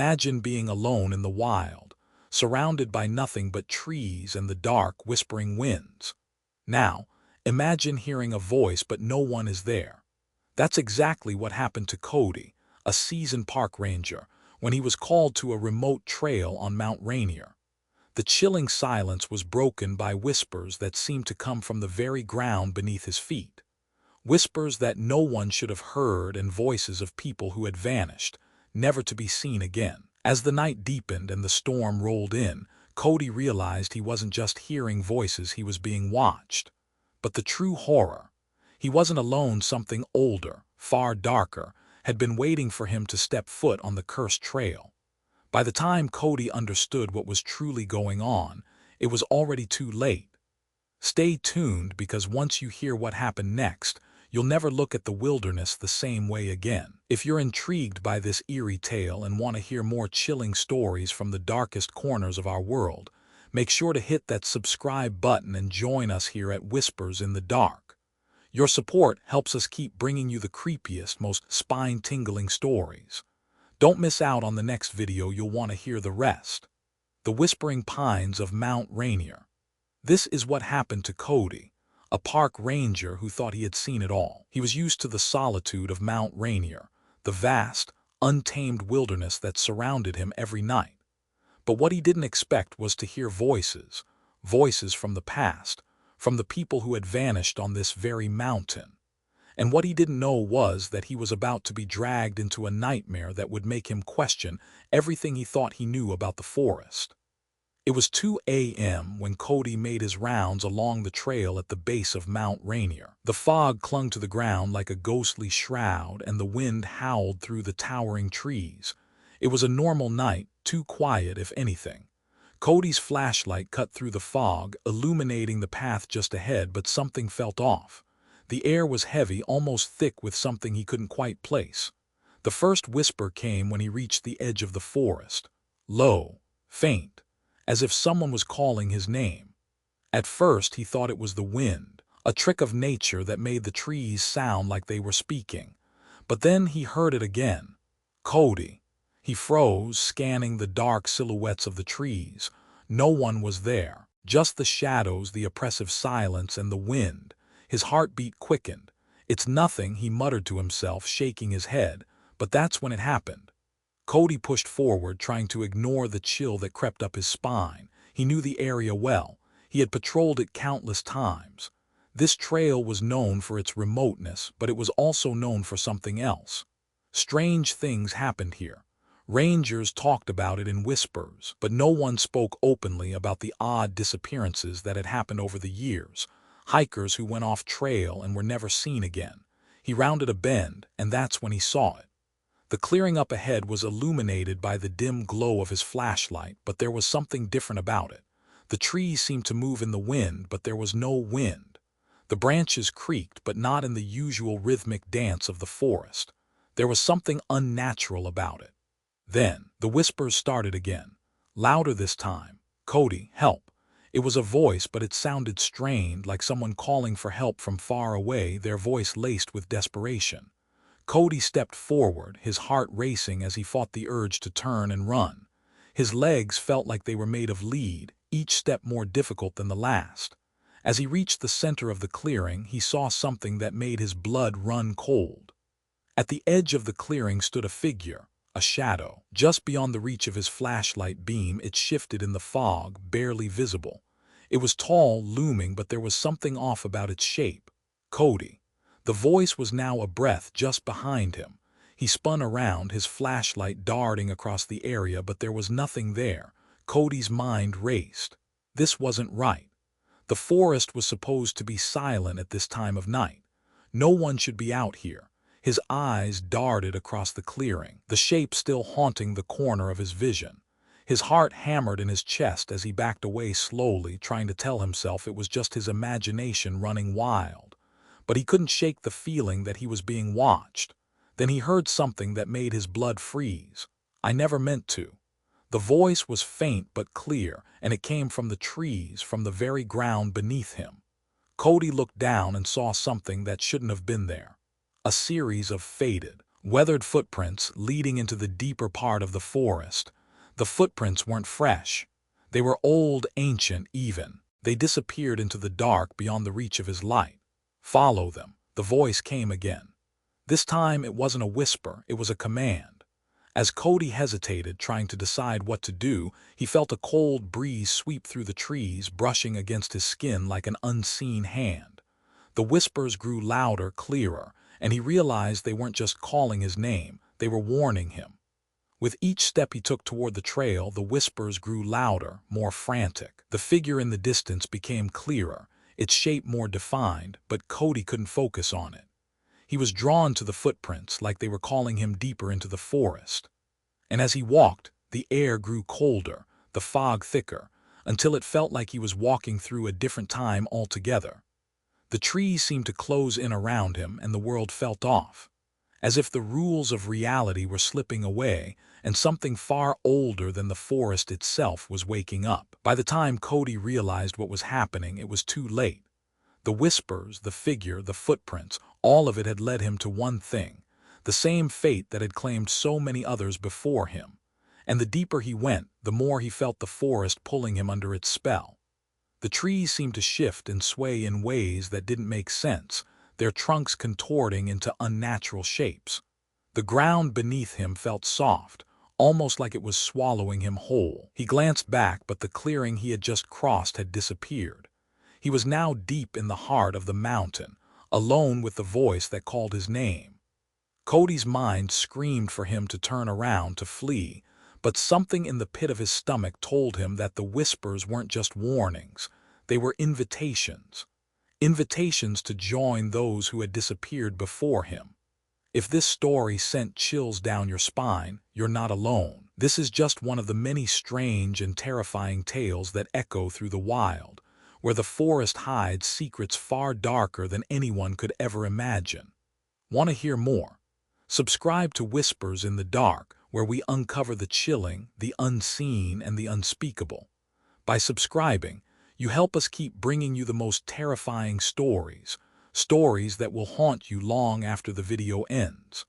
Imagine being alone in the wild, surrounded by nothing but trees and the dark, whispering winds. Now, imagine hearing a voice but no one is there. That's exactly what happened to Cody, a seasoned park ranger, when he was called to a remote trail on Mount Rainier. The chilling silence was broken by whispers that seemed to come from the very ground beneath his feet. Whispers that no one should have heard and voices of people who had vanished, never to be seen again. As the night deepened and the storm rolled in, Cody realized he wasn't just hearing voices, he was being watched. But the true horror, he wasn't alone. Something older, far darker, had been waiting for him to step foot on the cursed trail. By the time Cody understood what was truly going on, it was already too late. Stay tuned, because once you hear what happened next, you'll never look at the wilderness the same way again. If you're intrigued by this eerie tale and want to hear more chilling stories from the darkest corners of our world, make sure to hit that subscribe button and join us here at Whispers in the Dark. Your support helps us keep bringing you the creepiest, most spine-tingling stories. Don't miss out on the next video, you'll want to hear the rest. The Whispering Pines of Mount Rainier. This is what happened to Cody, a park ranger who thought he had seen it all. He was used to the solitude of Mount Rainier, the vast, untamed wilderness that surrounded him every night. But what he didn't expect was to hear voices, voices from the past, from the people who had vanished on this very mountain. And what he didn't know was that he was about to be dragged into a nightmare that would make him question everything he thought he knew about the forest. It was 2 a.m. when Cody made his rounds along the trail at the base of Mount Rainier. The fog clung to the ground like a ghostly shroud, and the wind howled through the towering trees. It was a normal night, too quiet if anything. Cody's flashlight cut through the fog, illuminating the path just ahead, but something felt off. The air was heavy, almost thick with something he couldn't quite place. The first whisper came when he reached the edge of the forest. Low, faint, as if someone was calling his name. At first he thought it was the wind, a trick of nature that made the trees sound like they were speaking. But then he heard it again. Cody. He froze, scanning the dark silhouettes of the trees. No one was there, just the shadows, the oppressive silence, and the wind. His heartbeat quickened. "It's nothing," he muttered to himself, shaking his head. But that's when it happened. Cody pushed forward, trying to ignore the chill that crept up his spine. He knew the area well. He had patrolled it countless times. This trail was known for its remoteness, but it was also known for something else. Strange things happened here. Rangers talked about it in whispers, but no one spoke openly about the odd disappearances that had happened over the years. Hikers who went off trail and were never seen again. He rounded a bend, and that's when he saw it. The clearing up ahead was illuminated by the dim glow of his flashlight, but there was something different about it. The trees seemed to move in the wind, but there was no wind. The branches creaked, but not in the usual rhythmic dance of the forest. There was something unnatural about it. Then, the whispers started again. Louder this time. "Cody, help." It was a voice, but it sounded strained, like someone calling for help from far away, their voice laced with desperation. Cody stepped forward, his heart racing as he fought the urge to turn and run. His legs felt like they were made of lead, each step more difficult than the last. As he reached the center of the clearing, he saw something that made his blood run cold. At the edge of the clearing stood a figure, a shadow. Just beyond the reach of his flashlight beam, it shifted in the fog, barely visible. It was tall, looming, but there was something off about its shape. Cody. The voice was now a breath just behind him. He spun around, his flashlight darting across the area, but there was nothing there. Cody's mind raced. This wasn't right. The forest was supposed to be silent at this time of night. No one should be out here. His eyes darted across the clearing, the shape still haunting the corner of his vision. His heart hammered in his chest as he backed away slowly, trying to tell himself it was just his imagination running wild. But he couldn't shake the feeling that he was being watched. Then he heard something that made his blood freeze. "I never meant to." The voice was faint but clear, and it came from the trees, from the very ground beneath him. Cody looked down and saw something that shouldn't have been there. A series of faded, weathered footprints leading into the deeper part of the forest. The footprints weren't fresh. They were old, ancient even. They disappeared into the dark beyond the reach of his light. "Follow them." The voice came again. This time it wasn't a whisper, it was a command. As Cody hesitated, trying to decide what to do, he felt a cold breeze sweep through the trees, brushing against his skin like an unseen hand. The whispers grew louder, clearer, and he realized they weren't just calling his name, they were warning him. With each step he took toward the trail, the whispers grew louder, more frantic. The figure in the distance became clearer, its shape more defined, but Cody couldn't focus on it. He was drawn to the footprints, like they were calling him deeper into the forest. And as he walked, the air grew colder, the fog thicker, until it felt like he was walking through a different time altogether. The trees seemed to close in around him, and the world felt off, as if the rules of reality were slipping away, and something far older than the forest itself was waking up. By the time Cody realized what was happening, it was too late. The whispers, the figure, the footprints, all of it had led him to one thing, the same fate that had claimed so many others before him. And the deeper he went, the more he felt the forest pulling him under its spell. The trees seemed to shift and sway in ways that didn't make sense, their trunks contorting into unnatural shapes. The ground beneath him felt soft, almost like it was swallowing him whole. He glanced back, but the clearing he had just crossed had disappeared. He was now deep in the heart of the mountain, alone with the voice that called his name. Cody's mind screamed for him to turn around, to flee, but something in the pit of his stomach told him that the whispers weren't just warnings, they were invitations. Invitations to join those who had disappeared before him. If this story sent chills down your spine, you're not alone. This is just one of the many strange and terrifying tales that echo through the wild, where the forest hides secrets far darker than anyone could ever imagine. Want to hear more? Subscribe to Whispers in the Dark, where we uncover the chilling, the unseen, and the unspeakable. By subscribing, you help us keep bringing you the most terrifying stories, stories that will haunt you long after the video ends.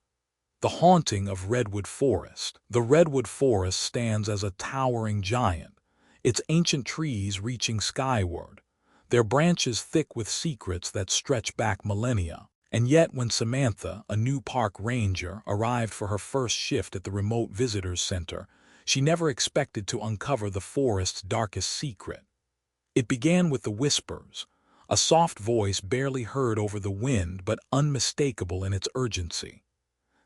The Haunting of Redwood Forest. The Redwood Forest stands as a towering giant, its ancient trees reaching skyward, their branches thick with secrets that stretch back millennia. And yet when Samantha, a new park ranger, arrived for her first shift at the remote visitors center, she never expected to uncover the forest's darkest secret. It began with the whispers, a soft voice barely heard over the wind but unmistakable in its urgency.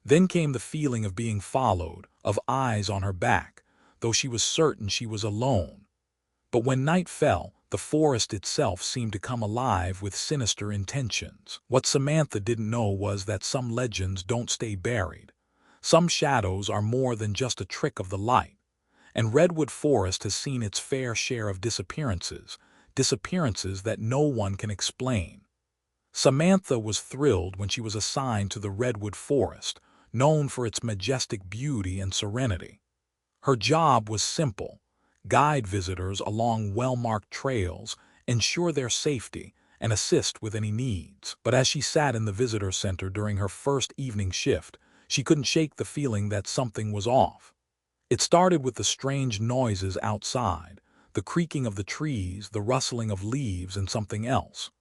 Then came the feeling of being followed, of eyes on her back, though she was certain she was alone. But when night fell, the forest itself seemed to come alive with sinister intentions. What Samantha didn't know was that some legends don't stay buried. Some shadows are more than just a trick of the light. And Redwood Forest has seen its fair share of disappearances that no one can explain. Samantha was thrilled when she was assigned to the Redwood Forest, known for its majestic beauty and serenity. Her job was simple: guide visitors along well-marked trails, ensure their safety, and assist with any needs. But as she sat in the visitor center during her first evening shift, she couldn't shake the feeling that something was off. It started with the strange noises outside, the creaking of the trees, the rustling of leaves, and something else.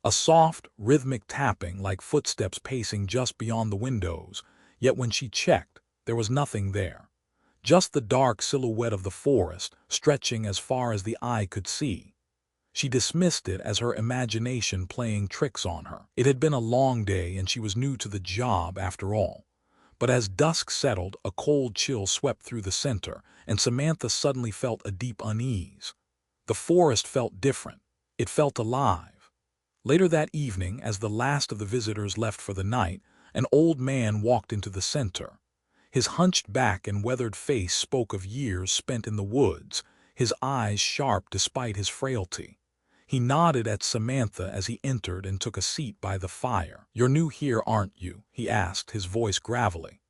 A soft, rhythmic tapping like footsteps pacing just beyond the windows, yet when she checked, there was nothing there. Just the dark silhouette of the forest, stretching as far as the eye could see. She dismissed it as her imagination playing tricks on her. It had been a long day and she was new to the job after all. But as dusk settled, a cold chill swept through the center, and Samantha suddenly felt a deep unease. The forest felt different. It felt alive. Later that evening, as the last of the visitors left for the night, an old man walked into the center. His hunched back and weathered face spoke of years spent in the woods, his eyes sharp despite his frailty. He nodded at Samantha as he entered and took a seat by the fire. "You're new here, aren't you?" he asked, his voice gravelly.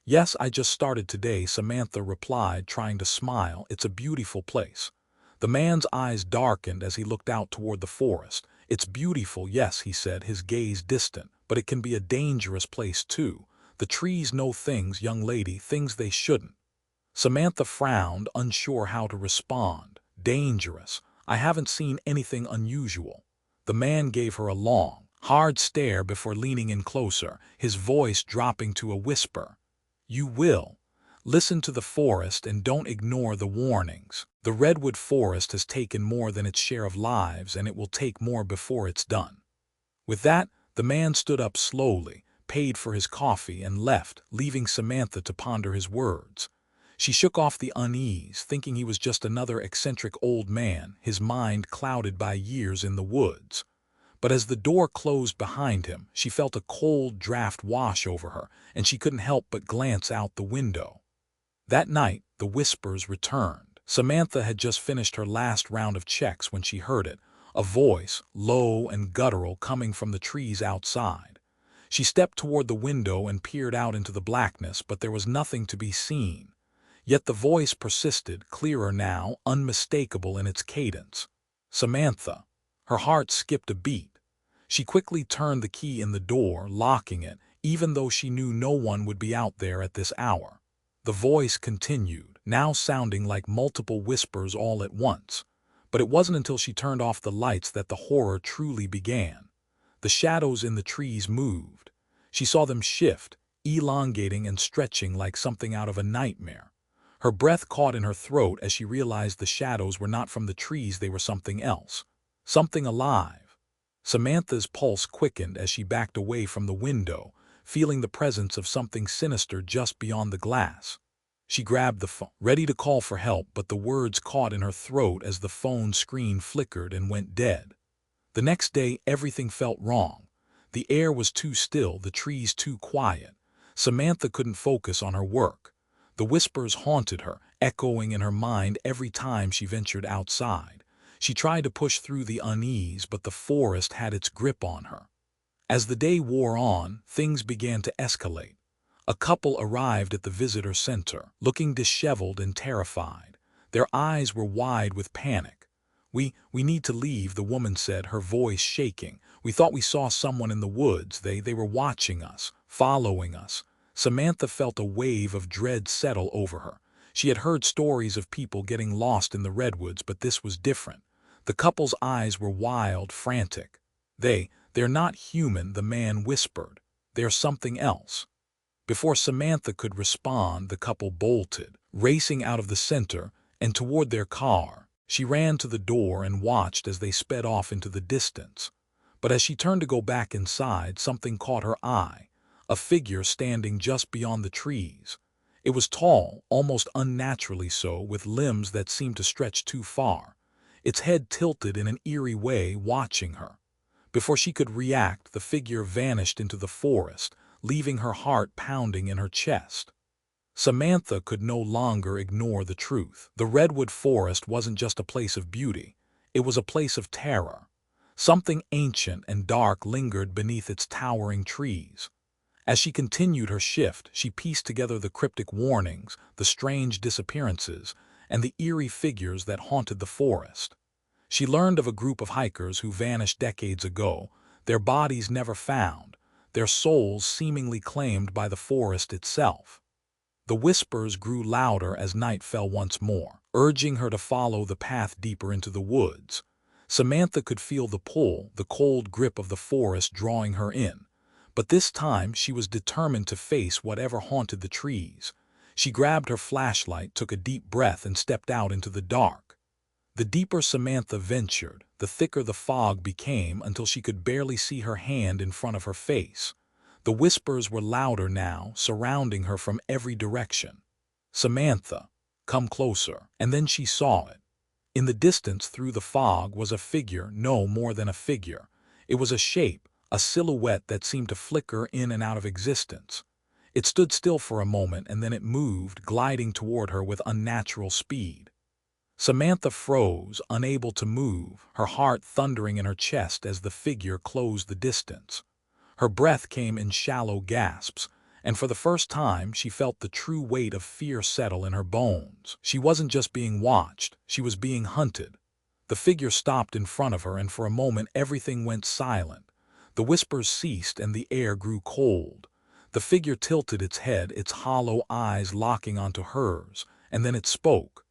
"Yes, I just started today," Samantha replied, trying to smile. "It's a beautiful place." The man's eyes darkened as he looked out toward the forest. "It's beautiful, yes," he said, his gaze distant, "but it can be a dangerous place too. The trees know things, young lady, things they shouldn't. Samantha frowned, unsure how to respond. Dangerous. I haven't seen anything unusual. The man gave her a long, hard stare before leaning in closer, his voice dropping to a whisper. You will. Listen to the forest and don't ignore the warnings. The redwood forest has taken more than its share of lives, and it will take more before it's done. With that, the man stood up slowly, paid for his coffee, and left, leaving Samantha to ponder his words. She shook off the unease, thinking he was just another eccentric old man, his mind clouded by years in the woods. But as the door closed behind him, she felt a cold draft wash over her, and she couldn't help but glance out the window. That night, the whispers returned. Samantha had just finished her last round of checks when she heard it, a voice, low and guttural, coming from the trees outside. She stepped toward the window and peered out into the blackness, but there was nothing to be seen. Yet the voice persisted, clearer now, unmistakable in its cadence. Samantha. Her heart skipped a beat. She quickly turned the key in the door, locking it, even though she knew no one would be out there at this hour. The voice continued, now sounding like multiple whispers all at once. But it wasn't until she turned off the lights that the horror truly began. The shadows in the trees moved. She saw them shift, elongating and stretching like something out of a nightmare. Her breath caught in her throat as she realized the shadows were not from the trees, they were something else. Something alive. Samantha's pulse quickened as she backed away from the window, feeling the presence of something sinister just beyond the glass. She grabbed the phone, ready to call for help, but the words caught in her throat as the phone screen flickered and went dead. The next day, everything felt wrong. The air was too still, the trees too quiet. Samantha couldn't focus on her work. The whispers haunted her, echoing in her mind every time she ventured outside. She tried to push through the unease, but the forest had its grip on her. As the day wore on, things began to escalate. A couple arrived at the visitor center, looking disheveled and terrified. Their eyes were wide with panic. We need to leave," the woman said, her voice shaking. "We thought we saw someone in the woods. They were watching us, following us." Samantha felt a wave of dread settle over her. She had heard stories of people getting lost in the redwoods, but this was different. The couple's eyes were wild, frantic. They're not human," the man whispered. "They're something else." Before Samantha could respond, the couple bolted, racing out of the center and toward their car. She ran to the door and watched as they sped off into the distance. But as she turned to go back inside, something caught her eye. A figure standing just beyond the trees. It was tall, almost unnaturally so, with limbs that seemed to stretch too far. Its head tilted in an eerie way, watching her. Before she could react, the figure vanished into the forest, leaving her heart pounding in her chest. Samantha could no longer ignore the truth. The redwood forest wasn't just a place of beauty. It was a place of terror. Something ancient and dark lingered beneath its towering trees. As she continued her shift, she pieced together the cryptic warnings, the strange disappearances, and the eerie figures that haunted the forest. She learned of a group of hikers who vanished decades ago, their bodies never found, their souls seemingly claimed by the forest itself. The whispers grew louder as night fell once more, urging her to follow the path deeper into the woods. Samantha could feel the pull, the cold grip of the forest drawing her in. But this time she was determined to face whatever haunted the trees. She grabbed her flashlight, took a deep breath, and stepped out into the dark. The deeper Samantha ventured, the thicker the fog became until she could barely see her hand in front of her face. The whispers were louder now, surrounding her from every direction. "Samantha, come closer." And then she saw it. In the distance through the fog was a figure, no more than a figure. It was a shape, a silhouette that seemed to flicker in and out of existence. It stood still for a moment and then it moved, gliding toward her with unnatural speed. Samantha froze, unable to move, her heart thundering in her chest as the figure closed the distance. Her breath came in shallow gasps, and for the first time she felt the true weight of fear settle in her bones. She wasn't just being watched, she was being hunted. The figure stopped in front of her, and for a moment everything went silent. The whispers ceased and the air grew cold. The figure tilted its head, its hollow eyes locking onto hers, and then it spoke.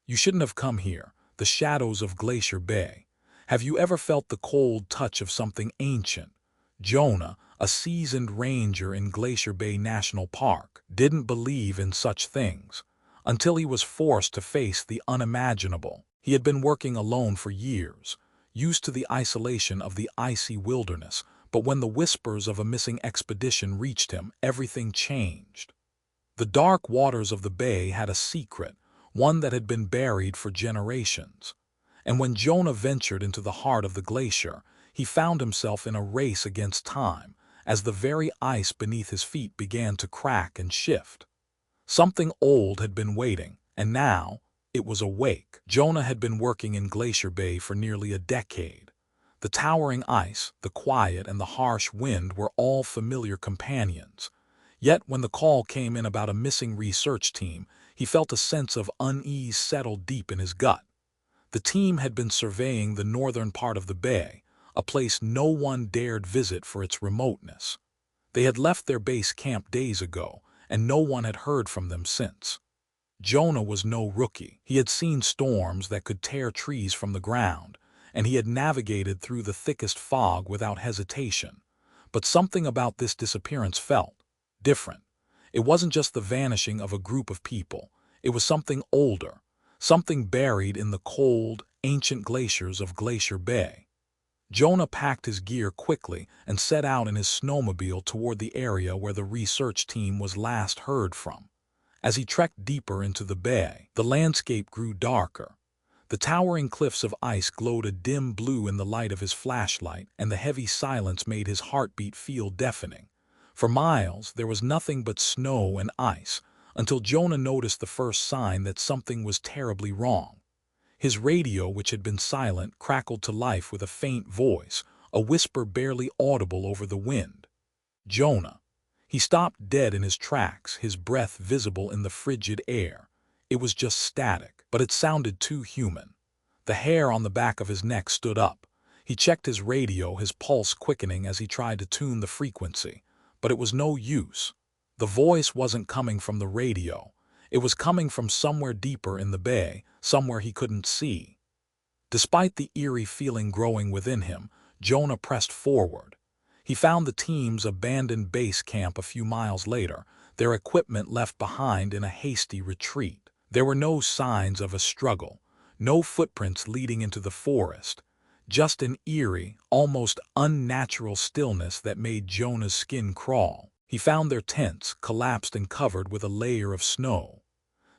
"You shouldn't have come here, the shadows of Glacier Bay. Have you ever felt the cold touch of something ancient?" Jonah, a seasoned ranger in Glacier Bay National Park, didn't believe in such things until he was forced to face the unimaginable. He had been working alone for years, used to the isolation of the icy wilderness, but when the whispers of a missing expedition reached him, everything changed. The dark waters of the bay had a secret, one that had been buried for generations. And when Jonah ventured into the heart of the glacier, he found himself in a race against time, as the very ice beneath his feet began to crack and shift. Something old had been waiting, and now it was awake. Jonah had been working in Glacier Bay for nearly a decade. The towering ice, the quiet, and the harsh wind were all familiar companions. Yet when the call came in about a missing research team, he felt a sense of unease settle deep in his gut. The team had been surveying the northern part of the bay, a place no one dared visit for its remoteness. They had left their base camp days ago, and no one had heard from them since. Jonah was no rookie. He had seen storms that could tear trees from the ground, and he had navigated through the thickest fog without hesitation. But something about this disappearance felt different. It wasn't just the vanishing of a group of people. It was something older, something buried in the cold, ancient glaciers of Glacier Bay. Jonah packed his gear quickly and set out in his snowmobile toward the area where the research team was last heard from. As he trekked deeper into the bay, the landscape grew darker. The towering cliffs of ice glowed a dim blue in the light of his flashlight, and the heavy silence made his heartbeat feel deafening. For miles, there was nothing but snow and ice, until Jonah noticed the first sign that something was terribly wrong. His radio, which had been silent, crackled to life with a faint voice, a whisper barely audible over the wind. "Jonah." He stopped dead in his tracks, his breath visible in the frigid air. It was just static, but it sounded too human. The hair on the back of his neck stood up. He checked his radio, his pulse quickening as he tried to tune the frequency. But it was no use. The voice wasn't coming from the radio. It was coming from somewhere deeper in the bay, somewhere he couldn't see. Despite the eerie feeling growing within him, Jonah pressed forward. He found the team's abandoned base camp a few miles later, their equipment left behind in a hasty retreat. There were no signs of a struggle, no footprints leading into the forest, just an eerie, almost unnatural stillness that made Jonah's skin crawl. He found their tents, collapsed and covered with a layer of snow.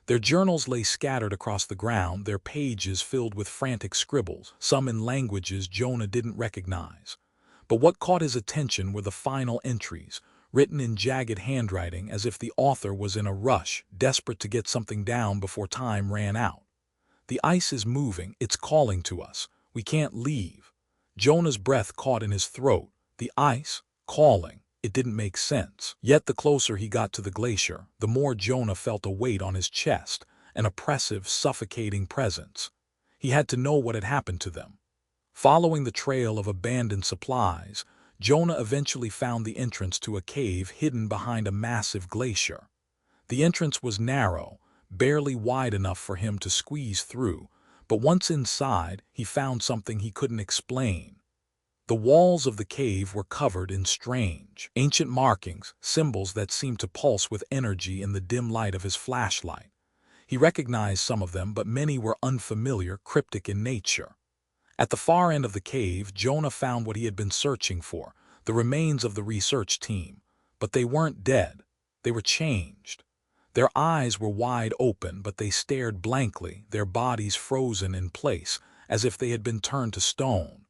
Their journals lay scattered across the ground, their pages filled with frantic scribbles, some in languages Jonah didn't recognize. But what caught his attention were the final entries, written in jagged handwriting as if the author was in a rush, desperate to get something down before time ran out. "The ice is moving, it's calling to us. We can't leave." Jonah's breath caught in his throat. The ice, calling. It didn't make sense. Yet the closer he got to the glacier, the more Jonah felt a weight on his chest, an oppressive, suffocating presence. He had to know what had happened to them. Following the trail of abandoned supplies, Jonah eventually found the entrance to a cave hidden behind a massive glacier. The entrance was narrow, barely wide enough for him to squeeze through, but once inside, he found something he couldn't explain. The walls of the cave were covered in strange, ancient markings, symbols that seemed to pulse with energy in the dim light of his flashlight. He recognized some of them, but many were unfamiliar, cryptic in nature. At the far end of the cave, Jonah found what he had been searching for, the remains of the research team. But they weren't dead. They were changed. Their eyes were wide open, but they stared blankly, their bodies frozen in place, as if they had been turned to stone.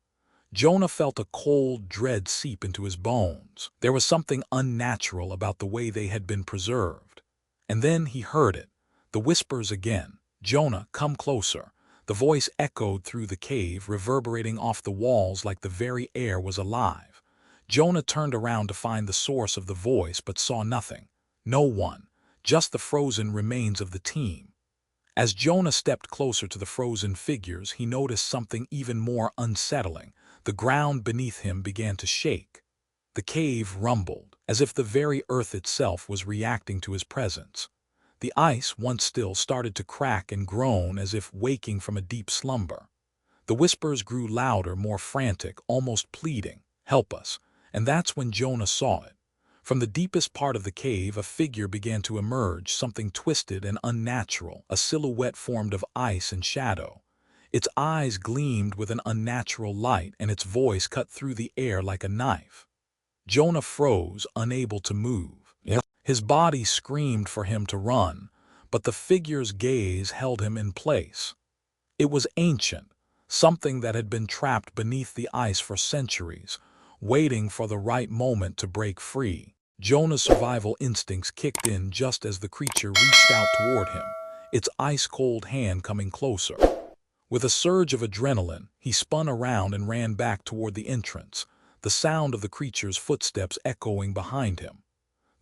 Jonah felt a cold dread seep into his bones. There was something unnatural about the way they had been preserved. And then he heard it, the whispers again. "Jonah, come closer." The voice echoed through the cave, reverberating off the walls like the very air was alive. Jonah turned around to find the source of the voice, but saw nothing. No one, just the frozen remains of the team. As Jonah stepped closer to the frozen figures, he noticed something even more unsettling. The ground beneath him began to shake. The cave rumbled. as if the very earth itself was reacting to his presence. The ice, once still, started to crack and groan as if waking from a deep slumber. The whispers grew louder, more frantic, almost pleading, "Help us." And that's when Jonah saw it. From the deepest part of the cave, a figure began to emerge, something twisted and unnatural, a silhouette formed of ice and shadow. Its eyes gleamed with an unnatural light, and its voice cut through the air like a knife. Jonah froze, unable to move. His body screamed for him to run, but the figure's gaze held him in place. It was ancient, something that had been trapped beneath the ice for centuries, waiting for the right moment to break free. Jonah's survival instincts kicked in just as the creature reached out toward him, its ice-cold hand coming closer. With a surge of adrenaline, he spun around and ran back toward the entrance, the sound of the creature's footsteps echoing behind him.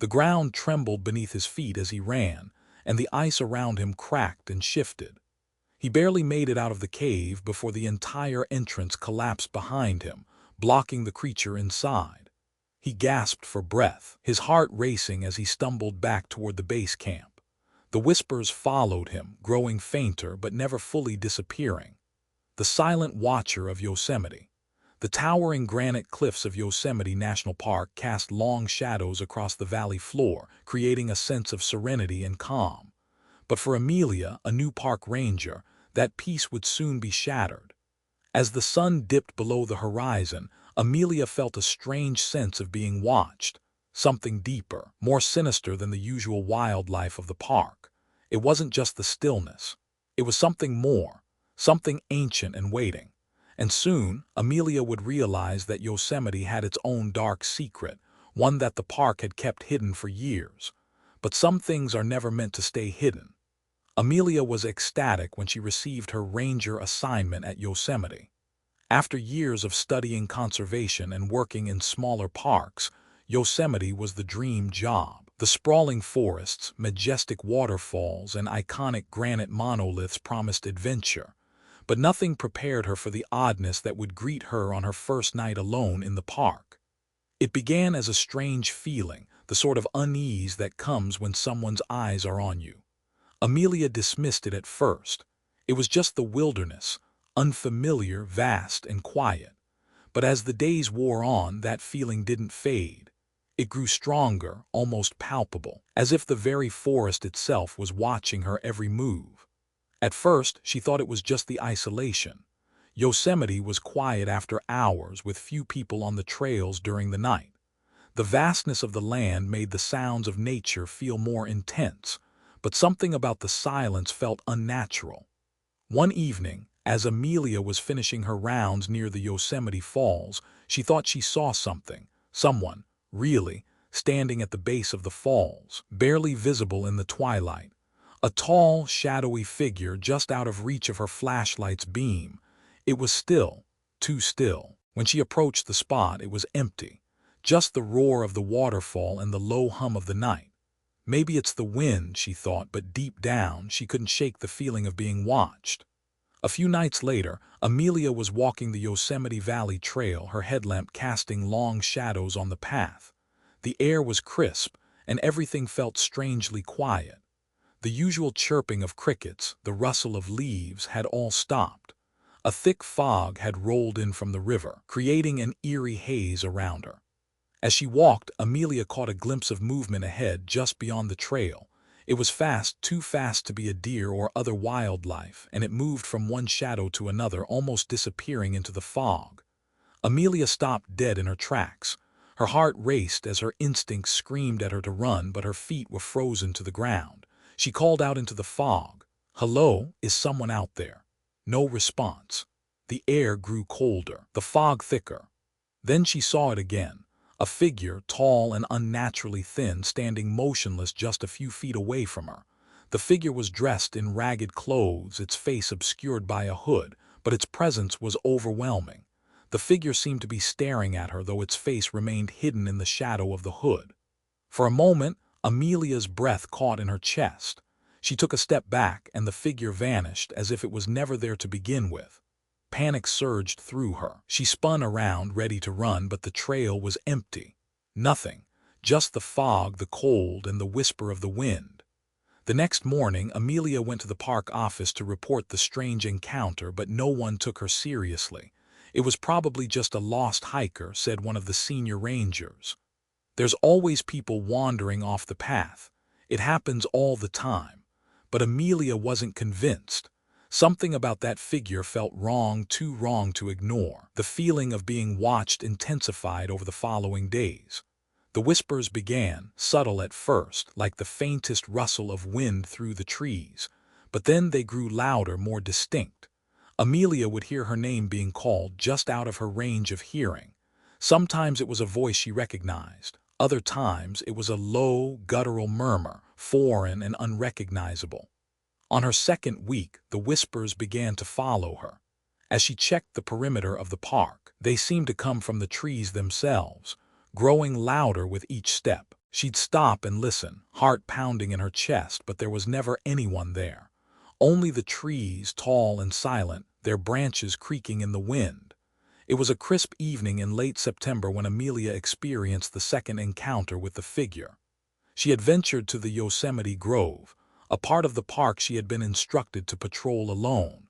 The ground trembled beneath his feet as he ran, and the ice around him cracked and shifted. He barely made it out of the cave before the entire entrance collapsed behind him, blocking the creature inside. He gasped for breath, his heart racing as he stumbled back toward the base camp. The whispers followed him, growing fainter but never fully disappearing. The silent watcher of Yosemite. The towering granite cliffs of Yosemite National Park cast long shadows across the valley floor, creating a sense of serenity and calm. But for Amelia, a new park ranger, that peace would soon be shattered. As the sun dipped below the horizon, Amelia felt a strange sense of being watched, something deeper, more sinister than the usual wildlife of the park. It wasn't just the stillness. It was something more, something ancient and waiting. And soon, Amelia would realize that Yosemite had its own dark secret, one that the park had kept hidden for years. But some things are never meant to stay hidden. Amelia was ecstatic when she received her ranger assignment at Yosemite. After years of studying conservation and working in smaller parks, Yosemite was the dream job. The sprawling forests, majestic waterfalls, and iconic granite monoliths promised adventure. But nothing prepared her for the oddness that would greet her on her first night alone in the park. It began as a strange feeling, the sort of unease that comes when someone's eyes are on you. Amelia dismissed it at first. It was just the wilderness, unfamiliar, vast, and quiet. But as the days wore on, that feeling didn't fade. It grew stronger, almost palpable, as if the very forest itself was watching her every move. At first, she thought it was just the isolation. Yosemite was quiet after hours, with few people on the trails during the night. The vastness of the land made the sounds of nature feel more intense, but something about the silence felt unnatural. One evening, as Amelia was finishing her rounds near the Yosemite Falls, she thought she saw someone, really, standing at the base of the falls, barely visible in the twilight. A tall, shadowy figure just out of reach of her flashlight's beam. It was still, too still. When she approached the spot, it was empty. Just the roar of the waterfall and the low hum of the night. Maybe it's the wind, she thought, but deep down, she couldn't shake the feeling of being watched. A few nights later, Amelia was walking the Yosemite Valley Trail, her headlamp casting long shadows on the path. The air was crisp, and everything felt strangely quiet. The usual chirping of crickets, the rustle of leaves had all stopped. A thick fog had rolled in from the river, creating an eerie haze around her. As she walked, Amelia caught a glimpse of movement ahead just beyond the trail. It was fast, too fast to be a deer or other wildlife, and it moved from one shadow to another, almost disappearing into the fog. Amelia stopped dead in her tracks. Her heart raced as her instincts screamed at her to run, but her feet were frozen to the ground. She called out into the fog, "Hello, is someone out there?" No response. The air grew colder, the fog thicker. Then she saw it again, a figure, tall and unnaturally thin, standing motionless just a few feet away from her. The figure was dressed in ragged clothes, its face obscured by a hood, but its presence was overwhelming. The figure seemed to be staring at her, though its face remained hidden in the shadow of the hood. For a moment, Amelia's breath caught in her chest. She took a step back, and the figure vanished as if it was never there to begin with. Panic surged through her. She spun around, ready to run, but the trail was empty. Nothing. just the fog, the cold, and the whisper of the wind. The next morning, Amelia went to the park office to report the strange encounter, but no one took her seriously. It was probably just a lost hiker, said one of the senior rangers. There's always people wandering off the path. It happens all the time. But Amelia wasn't convinced. Something about that figure felt wrong, too wrong to ignore. The feeling of being watched intensified over the following days. The whispers began, subtle at first, like the faintest rustle of wind through the trees, but then they grew louder, more distinct. Amelia would hear her name being called just out of her range of hearing. Sometimes it was a voice she recognized. Other times it was a low, guttural murmur, foreign and unrecognizable. On her second week, the whispers began to follow her. As she checked the perimeter of the park, they seemed to come from the trees themselves, growing louder with each step. She'd stop and listen, heart pounding in her chest, but there was never anyone there. Only the trees, tall and silent, their branches creaking in the wind. It was a crisp evening in late September when Amelia experienced the second encounter with the figure. She had ventured to the Yosemite Grove, a part of the park she had been instructed to patrol alone.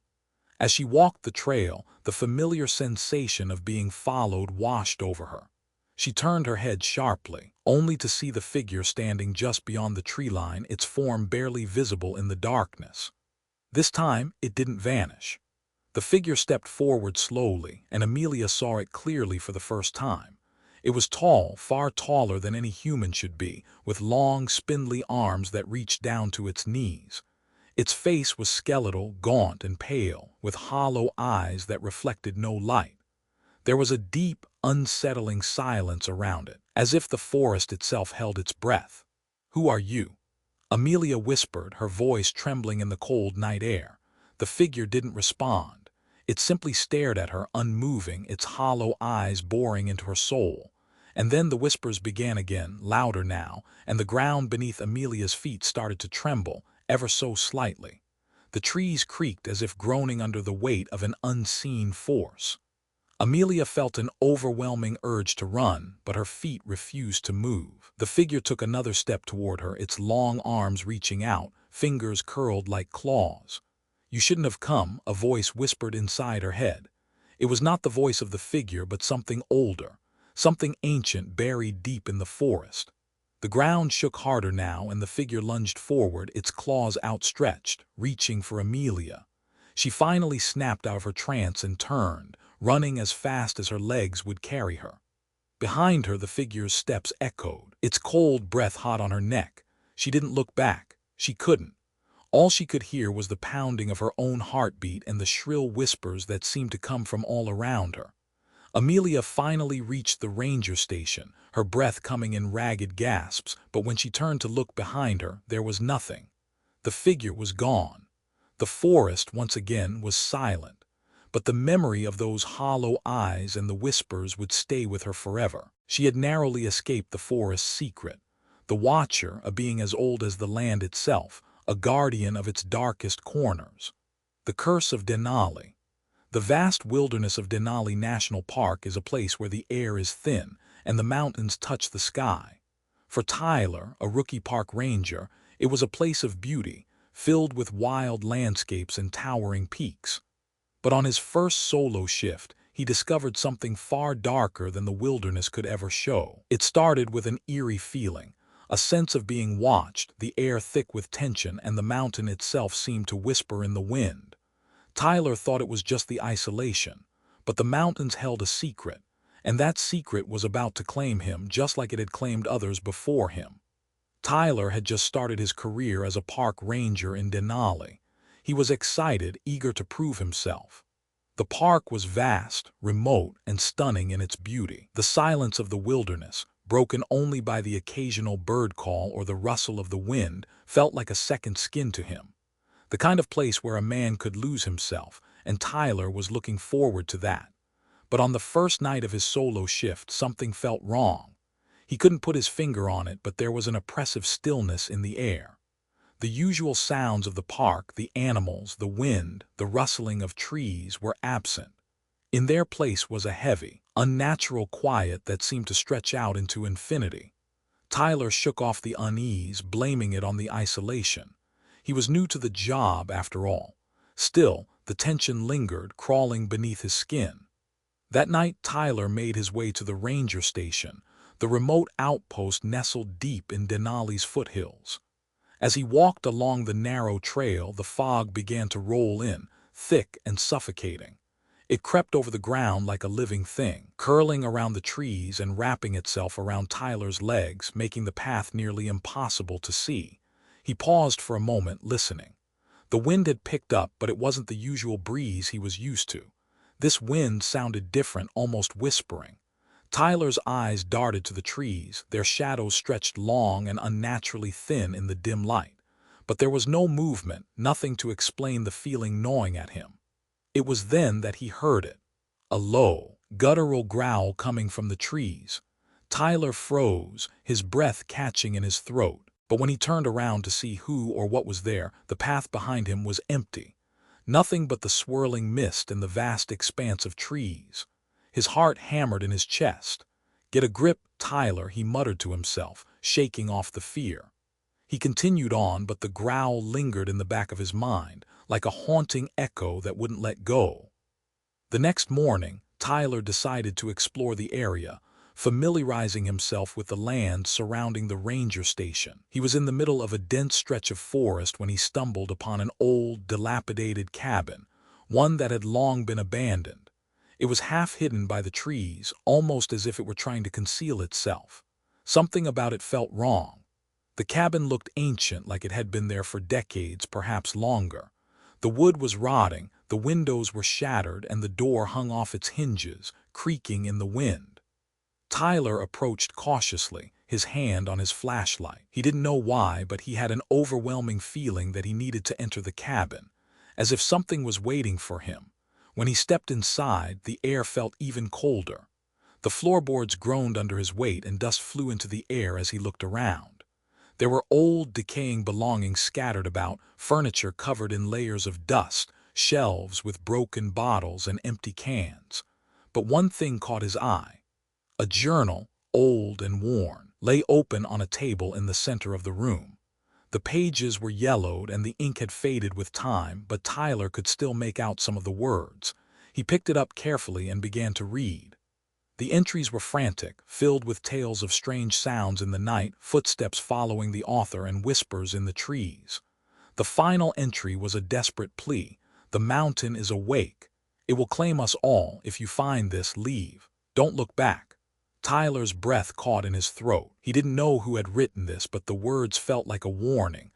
As she walked the trail, the familiar sensation of being followed washed over her. She turned her head sharply, only to see the figure standing just beyond the tree line, its form barely visible in the darkness. This time, it didn't vanish. The figure stepped forward slowly, and Amelia saw it clearly for the first time. It was tall, far taller than any human should be, with long, spindly arms that reached down to its knees. Its face was skeletal, gaunt, and pale, with hollow eyes that reflected no light. There was a deep, unsettling silence around it, as if the forest itself held its breath. "Who are you?" Amelia whispered, her voice trembling in the cold night air. The figure didn't respond. It simply stared at her, unmoving, its hollow eyes boring into her soul. And then the whispers began again, louder now, and the ground beneath Amelia's feet started to tremble, ever so slightly. The trees creaked as if groaning under the weight of an unseen force. Amelia felt an overwhelming urge to run, but her feet refused to move. The figure took another step toward her, its long arms reaching out, fingers curled like claws. "You shouldn't have come," a voice whispered inside her head. It was not the voice of the figure, but something older, something ancient buried deep in the forest. The ground shook harder now, and the figure lunged forward, its claws outstretched, reaching for Amelia. She finally snapped out of her trance and turned, running as fast as her legs would carry her. Behind her, the figure's steps echoed, its cold breath hot on her neck. She didn't look back. She couldn't. All she could hear was the pounding of her own heartbeat and the shrill whispers that seemed to come from all around her. Amelia finally reached the ranger station, her breath coming in ragged gasps, but when she turned to look behind her, there was nothing. The figure was gone. The forest, once again, was silent. But the memory of those hollow eyes and the whispers would stay with her forever. She had narrowly escaped the forest's secret. The Watcher, a being as old as the land itself, a guardian of its darkest corners. The curse of Denali. The vast wilderness of Denali National Park is a place where the air is thin and the mountains touch the sky. For Tyler, a rookie park ranger, it was a place of beauty, filled with wild landscapes and towering peaks. But on his first solo shift, he discovered something far darker than the wilderness could ever show. It started with an eerie feeling, a sense of being watched, the air thick with tension, and the mountain itself seemed to whisper in the wind. Tyler thought it was just the isolation, but the mountains held a secret, and that secret was about to claim him just like it had claimed others before him. Tyler had just started his career as a park ranger in Denali. He was excited, eager to prove himself. The park was vast, remote, and stunning in its beauty. The silence of the wilderness, broken only by the occasional bird call or the rustle of the wind, felt like a second skin to him. The kind of place where a man could lose himself, and Tyler was looking forward to that. But on the first night of his solo shift, something felt wrong. He couldn't put his finger on it, but there was an oppressive stillness in the air. The usual sounds of the park, the animals, the wind, the rustling of trees, were absent. In their place was a heavy, unnatural quiet that seemed to stretch out into infinity. Tyler shook off the unease, blaming it on the isolation. He was new to the job, after all. Still, the tension lingered, crawling beneath his skin. That night, Tyler made his way to the ranger station, the remote outpost nestled deep in Denali's foothills. As he walked along the narrow trail, the fog began to roll in, thick and suffocating. It crept over the ground like a living thing, curling around the trees and wrapping itself around Tyler's legs, making the path nearly impossible to see. He paused for a moment, listening. The wind had picked up, but it wasn't the usual breeze he was used to. This wind sounded different, almost whispering. Tyler's eyes darted to the trees, their shadows stretched long and unnaturally thin in the dim light. But there was no movement, nothing to explain the feeling gnawing at him. It was then that he heard it. A low, guttural growl coming from the trees. Tyler froze, his breath catching in his throat. But when he turned around to see who or what was there, the path behind him was empty. Nothing but the swirling mist and the vast expanse of trees. His heart hammered in his chest. "Get a grip, Tyler," he muttered to himself, shaking off the fear. He continued on, but the growl lingered in the back of his mind, like a haunting echo that wouldn't let go. The next morning, Tyler decided to explore the area, familiarizing himself with the land surrounding the ranger station. He was in the middle of a dense stretch of forest when he stumbled upon an old, dilapidated cabin, one that had long been abandoned. It was half hidden by the trees, almost as if it were trying to conceal itself. Something about it felt wrong. The cabin looked ancient, like it had been there for decades, perhaps longer. The wood was rotting, the windows were shattered, and the door hung off its hinges, creaking in the wind. Tyler approached cautiously, his hand on his flashlight. He didn't know why, but he had an overwhelming feeling that he needed to enter the cabin, as if something was waiting for him. When he stepped inside, the air felt even colder. The floorboards groaned under his weight and dust flew into the air as he looked around. There were old, decaying belongings scattered about, furniture covered in layers of dust, shelves with broken bottles and empty cans. But one thing caught his eye. A journal, old and worn, lay open on a table in the center of the room. The pages were yellowed and the ink had faded with time, but Tyler could still make out some of the words. He picked it up carefully and began to read. The entries were frantic, filled with tales of strange sounds in the night, footsteps following the author and whispers in the trees. The final entry was a desperate plea. "The mountain is awake. It will claim us all. If you find this, leave. Don't look back." Tyler's breath caught in his throat. He didn't know who had written this, but the words felt like a warning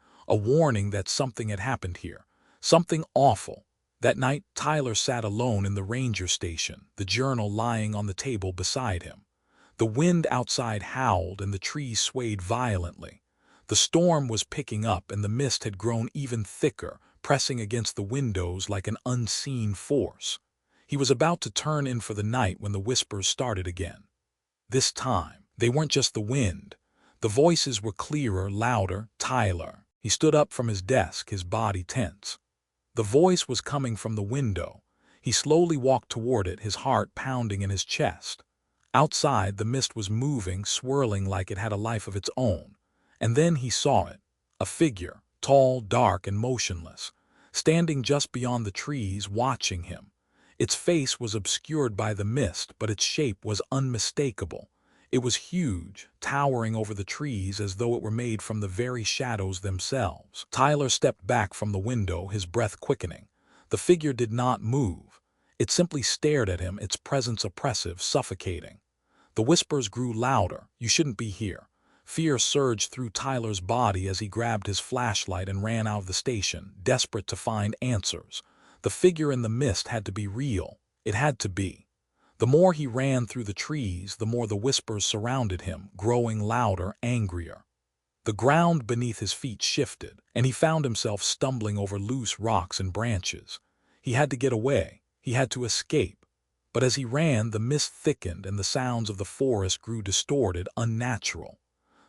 that something had happened here, something awful. That night, Tyler sat alone in the ranger station, the journal lying on the table beside him. The wind outside howled and the trees swayed violently. The storm was picking up and the mist had grown even thicker, pressing against the windows like an unseen force. He was about to turn in for the night when the whispers started again. This time, they weren't just the wind. The voices were clearer, louder. "Tyler." He stood up from his desk, his body tense. The voice was coming from the window. He slowly walked toward it, his heart pounding in his chest. Outside, the mist was moving, swirling like it had a life of its own. And then he saw it. A figure, tall, dark, and motionless, standing just beyond the trees, watching him. Its face was obscured by the mist, but its shape was unmistakable. It was huge, towering over the trees as though it were made from the very shadows themselves. Tyler stepped back from the window, his breath quickening. The figure did not move. It simply stared at him, its presence oppressive, suffocating. The whispers grew louder. "You shouldn't be here." Fear surged through Tyler's body as he grabbed his flashlight and ran out of the station, desperate to find answers. The figure in the mist had to be real. It had to be. The more he ran through the trees, the more the whispers surrounded him, growing louder, angrier. The ground beneath his feet shifted, and he found himself stumbling over loose rocks and branches. He had to get away. He had to escape. But as he ran, the mist thickened and the sounds of the forest grew distorted, unnatural.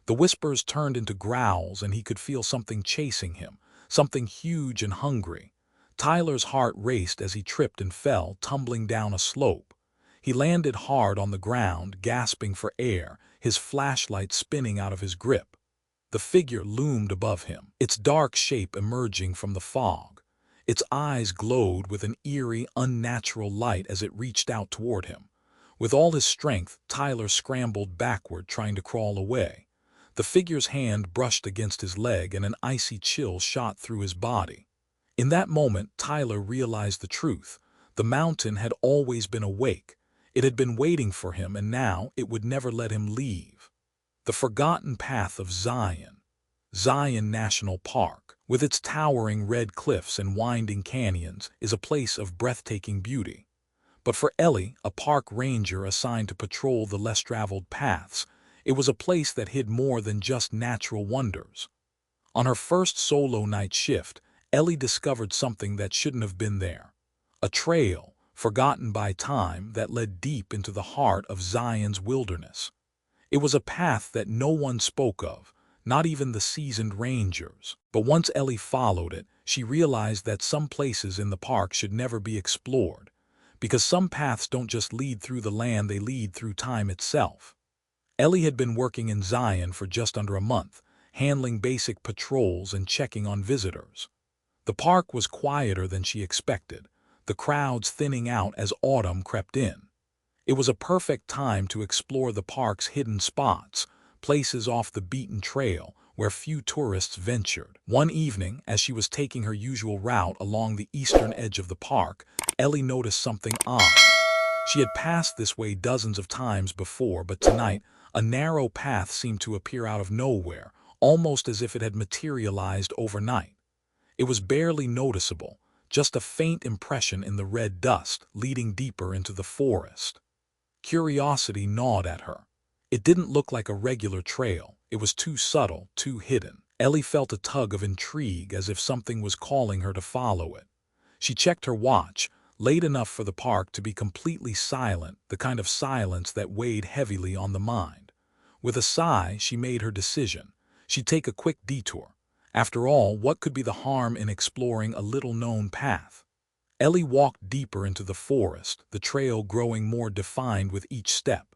The whispers turned into growls and he could feel something chasing him, something huge and hungry. Tyler's heart raced as he tripped and fell, tumbling down a slope. He landed hard on the ground, gasping for air, his flashlight spinning out of his grip. The figure loomed above him, its dark shape emerging from the fog. Its eyes glowed with an eerie, unnatural light as it reached out toward him. With all his strength, Tyler scrambled backward, trying to crawl away. The figure's hand brushed against his leg and an icy chill shot through his body. In that moment, Tyler realized the truth. The mountain had always been awake. It had been waiting for him, and now it would never let him leave. The forgotten path of Zion. Zion National Park, with its towering red cliffs and winding canyons, is a place of breathtaking beauty. But for Ellie, a park ranger assigned to patrol the less traveled paths, it was a place that hid more than just natural wonders. On her first solo night shift, Ellie discovered something that shouldn't have been there. A trail, forgotten by time, that led deep into the heart of Zion's wilderness. It was a path that no one spoke of, not even the seasoned rangers. But once Ellie followed it, she realized that some places in the park should never be explored, because some paths don't just lead through the land, they lead through time itself. Ellie had been working in Zion for just under a month, handling basic patrols and checking on visitors. The park was quieter than she expected, the crowds thinning out as autumn crept in. It was a perfect time to explore the park's hidden spots, places off the beaten trail where few tourists ventured. One evening, as she was taking her usual route along the eastern edge of the park, Ellie noticed something odd. She had passed this way dozens of times before, but tonight, a narrow path seemed to appear out of nowhere, almost as if it had materialized overnight. It was barely noticeable, just a faint impression in the red dust leading deeper into the forest. Curiosity gnawed at her. It didn't look like a regular trail. It was too subtle, too hidden. Ellie felt a tug of intrigue, as if something was calling her to follow it. She checked her watch, late enough for the park to be completely silent, the kind of silence that weighed heavily on the mind. With a sigh, she made her decision. She'd take a quick detour. After all, what could be the harm in exploring a little-known path? Ellie walked deeper into the forest, the trail growing more defined with each step.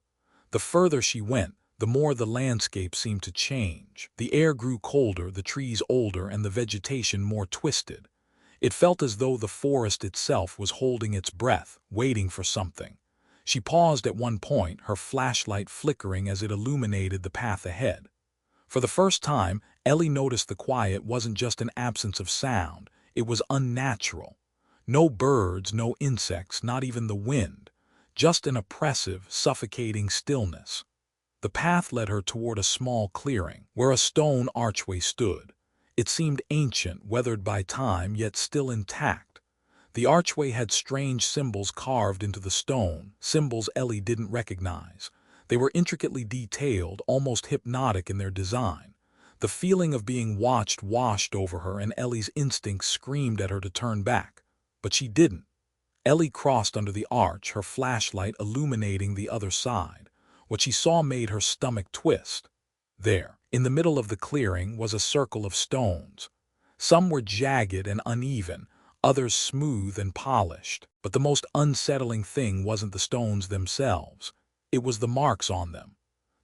The further she went, the more the landscape seemed to change. The air grew colder, the trees older, and the vegetation more twisted. It felt as though the forest itself was holding its breath, waiting for something. She paused at one point, her flashlight flickering as it illuminated the path ahead. For the first time, Ellie noticed the quiet wasn't just an absence of sound, it was unnatural. No birds, no insects, not even the wind. Just an oppressive, suffocating stillness. The path led her toward a small clearing, where a stone archway stood. It seemed ancient, weathered by time, yet still intact. The archway had strange symbols carved into the stone, symbols Ellie didn't recognize. They were intricately detailed, almost hypnotic in their design. The feeling of being watched washed over her, and Ellie's instincts screamed at her to turn back. But she didn't. Ellie crossed under the arch, her flashlight illuminating the other side. What she saw made her stomach twist. There, in the middle of the clearing, was a circle of stones. Some were jagged and uneven, others smooth and polished. But the most unsettling thing wasn't the stones themselves. It was the marks on them.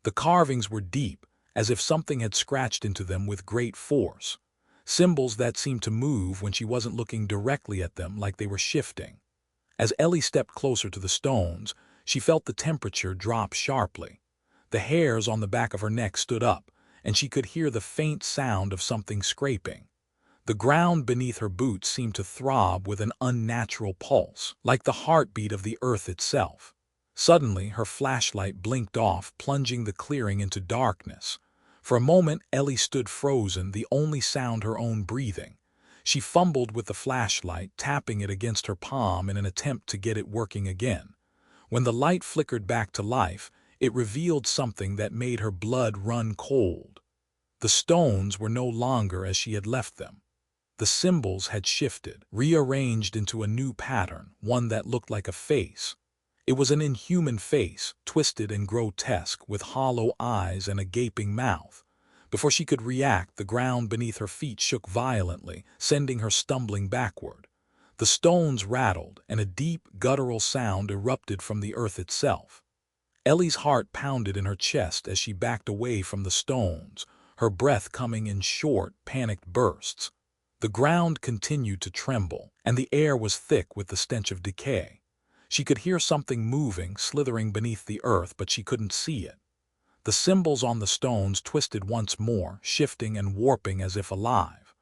The carvings were deep, as if something had scratched into them with great force. Symbols that seemed to move when she wasn't looking directly at them, like they were shifting. As Ellie stepped closer to the stones, she felt the temperature drop sharply. The hairs on the back of her neck stood up, and she could hear the faint sound of something scraping. The ground beneath her boots seemed to throb with an unnatural pulse, like the heartbeat of the earth itself. Suddenly, her flashlight blinked off, plunging the clearing into darkness. For a moment, Ellie stood frozen, the only sound her own breathing. She fumbled with the flashlight, tapping it against her palm in an attempt to get it working again. When the light flickered back to life, it revealed something that made her blood run cold. The stones were no longer as she had left them. The symbols had shifted, rearranged into a new pattern, one that looked like a face. It was an inhuman face, twisted and grotesque, with hollow eyes and a gaping mouth. Before she could react, the ground beneath her feet shook violently, sending her stumbling backward. The stones rattled, and a deep, guttural sound erupted from the earth itself. Ellie's heart pounded in her chest as she backed away from the stones, her breath coming in short, panicked bursts. The ground continued to tremble, and the air was thick with the stench of decay. She could hear something moving, slithering beneath the earth, but she couldn't see it. The symbols on the stones twisted once more, shifting and warping as if alive.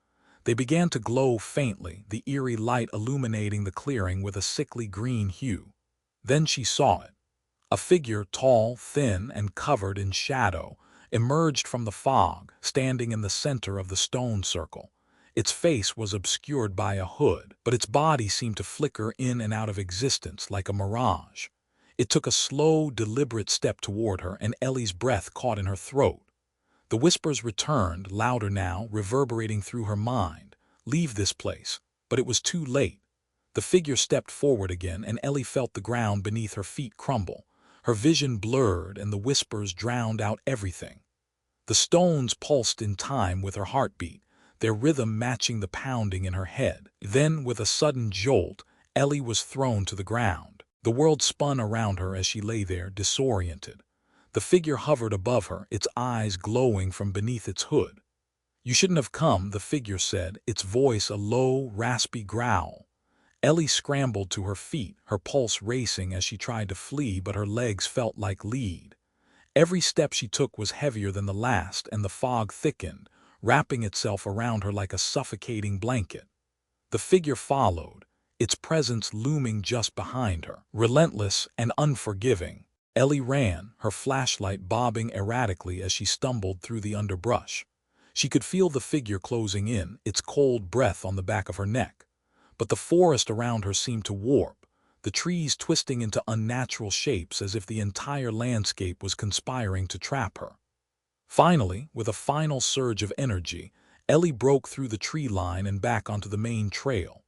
They began to glow faintly, the eerie light illuminating the clearing with a sickly green hue. Then she saw it. A figure, tall, thin, and covered in shadow, emerged from the fog, standing in the center of the stone circle. Its face was obscured by a hood, but its body seemed to flicker in and out of existence like a mirage. It took a slow, deliberate step toward her, and Ellie's breath caught in her throat. The whispers returned, louder now, reverberating through her mind. "Leave this place." But it was too late. The figure stepped forward again, and Ellie felt the ground beneath her feet crumble. Her vision blurred, and the whispers drowned out everything. The stones pulsed in time with her heartbeat, their rhythm matching the pounding in her head. Then, with a sudden jolt, Ellie was thrown to the ground. The world spun around her as she lay there, disoriented. The figure hovered above her, its eyes glowing from beneath its hood. "You shouldn't have come," the figure said, its voice a low, raspy growl. Ellie scrambled to her feet, her pulse racing as she tried to flee, but her legs felt like lead. Every step she took was heavier than the last, and the fog thickened, wrapping itself around her like a suffocating blanket. The figure followed, its presence looming just behind her, relentless and unforgiving. Ellie ran, her flashlight bobbing erratically as she stumbled through the underbrush. She could feel the figure closing in, its cold breath on the back of her neck. But the forest around her seemed to warp, the trees twisting into unnatural shapes as if the entire landscape was conspiring to trap her. Finally, with a final surge of energy, Ellie broke through the tree line and back onto the main trail.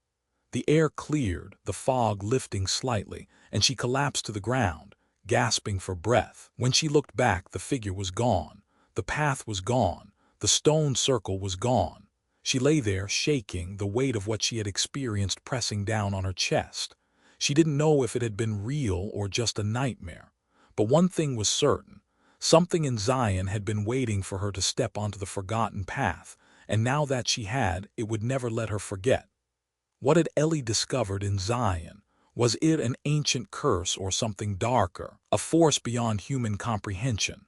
The air cleared, the fog lifting slightly, and she collapsed to the ground, gasping for breath. When she looked back, the figure was gone. The path was gone. The stone circle was gone. She lay there, shaking, the weight of what she had experienced pressing down on her chest. She didn't know if it had been real or just a nightmare. But one thing was certain. Something in Zion had been waiting for her to step onto the forgotten path, and now that she had, it would never let her forget. What had Ellie discovered in Zion? Was it an ancient curse or something darker, a force beyond human comprehension?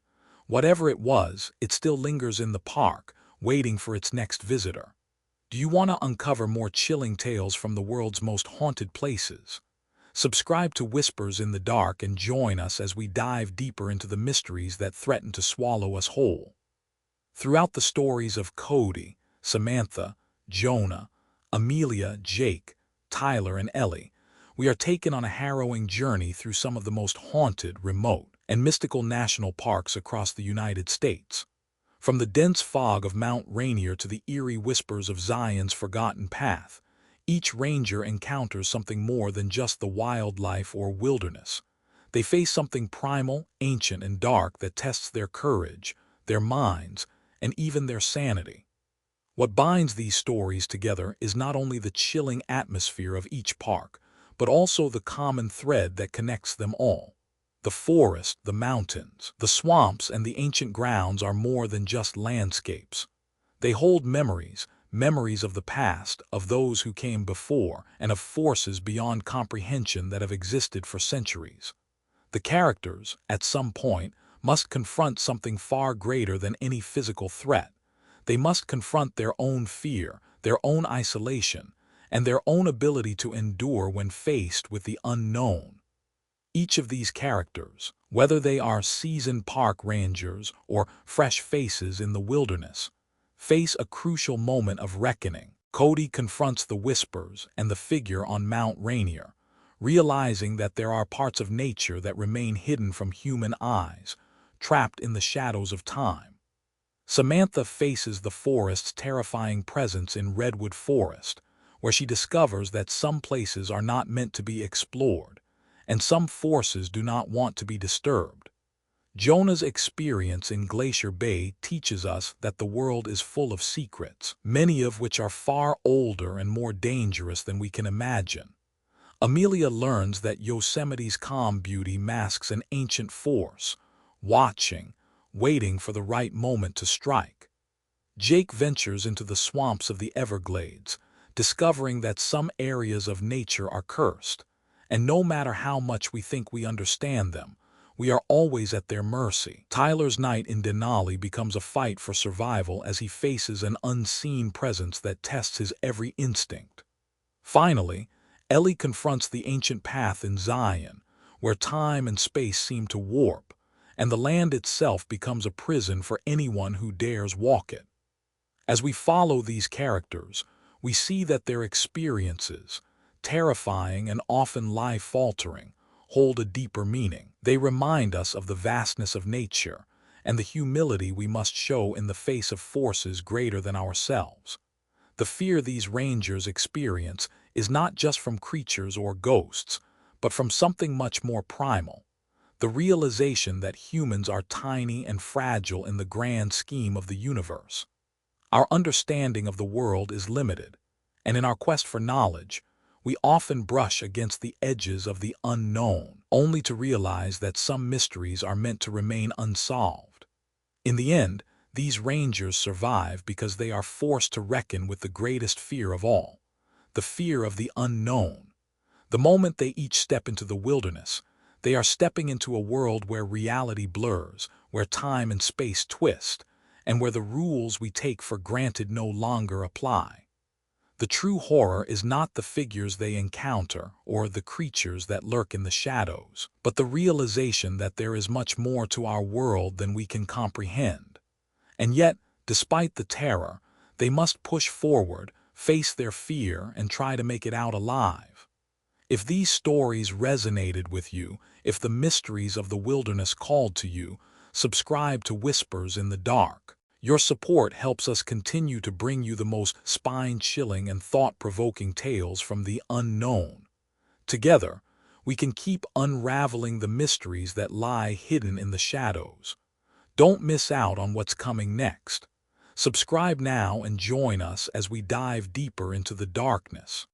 Whatever it was, it still lingers in the park, waiting for its next visitor. Do you want to uncover more chilling tales from the world's most haunted places? Subscribe to Whispers in the Dark and join us as we dive deeper into the mysteries that threaten to swallow us whole. Throughout the stories of Cody, Samantha, Jonah, Amelia, Jake, Tyler, and Ellie, we are taken on a harrowing journey through some of the most haunted, remote, and mystical national parks across the United States. From the dense fog of Mount Rainier to the eerie whispers of Zion's forgotten path, each ranger encounters something more than just the wildlife or wilderness. They face something primal, ancient, and dark that tests their courage, their minds, and even their sanity. What binds these stories together is not only the chilling atmosphere of each park, but also the common thread that connects them all. The forest, the mountains, the swamps, and the ancient grounds are more than just landscapes. They hold memories, memories of the past, of those who came before, and of forces beyond comprehension that have existed for centuries. The characters, at some point, must confront something far greater than any physical threat. They must confront their own fear, their own isolation, and their own ability to endure when faced with the unknown. Each of these characters, whether they are seasoned park rangers or fresh faces in the wilderness, face a crucial moment of reckoning. Cody confronts the whispers and the figure on Mount Rainier, realizing that there are parts of nature that remain hidden from human eyes, trapped in the shadows of time. Samantha faces the forest's terrifying presence in Redwood Forest, where she discovers that some places are not meant to be explored, and some forces do not want to be disturbed. Jonah's experience in Glacier Bay teaches us that the world is full of secrets, many of which are far older and more dangerous than we can imagine. Amelia learns that Yosemite's calm beauty masks an ancient force, watching, waiting for the right moment to strike. Jake ventures into the swamps of the Everglades, discovering that some areas of nature are cursed, and no matter how much we think we understand them, we are always at their mercy. Tyler's night in Denali becomes a fight for survival as he faces an unseen presence that tests his every instinct. Finally, Ellie confronts the ancient path in Zion, where time and space seem to warp, and the land itself becomes a prison for anyone who dares walk it. As we follow these characters, we see that their experiences, terrifying and often life-altering, hold a deeper meaning. They remind us of the vastness of nature and the humility we must show in the face of forces greater than ourselves. The fear these rangers experience is not just from creatures or ghosts, but from something much more primal, the realization that humans are tiny and fragile in the grand scheme of the universe. Our understanding of the world is limited, and in our quest for knowledge, we often brush against the edges of the unknown, only to realize that some mysteries are meant to remain unsolved. In the end, these rangers survive because they are forced to reckon with the greatest fear of all, the fear of the unknown. The moment they each step into the wilderness, they are stepping into a world where reality blurs, where time and space twist, and where the rules we take for granted no longer apply. The true horror is not the figures they encounter or the creatures that lurk in the shadows, but the realization that there is much more to our world than we can comprehend. And yet, despite the terror, they must push forward, face their fear, and try to make it out alive. If these stories resonated with you, if the mysteries of the wilderness called to you, subscribe to Whispers in the Dark. Your support helps us continue to bring you the most spine-chilling and thought-provoking tales from the unknown. Together, we can keep unraveling the mysteries that lie hidden in the shadows. Don't miss out on what's coming next. Subscribe now and join us as we dive deeper into the darkness.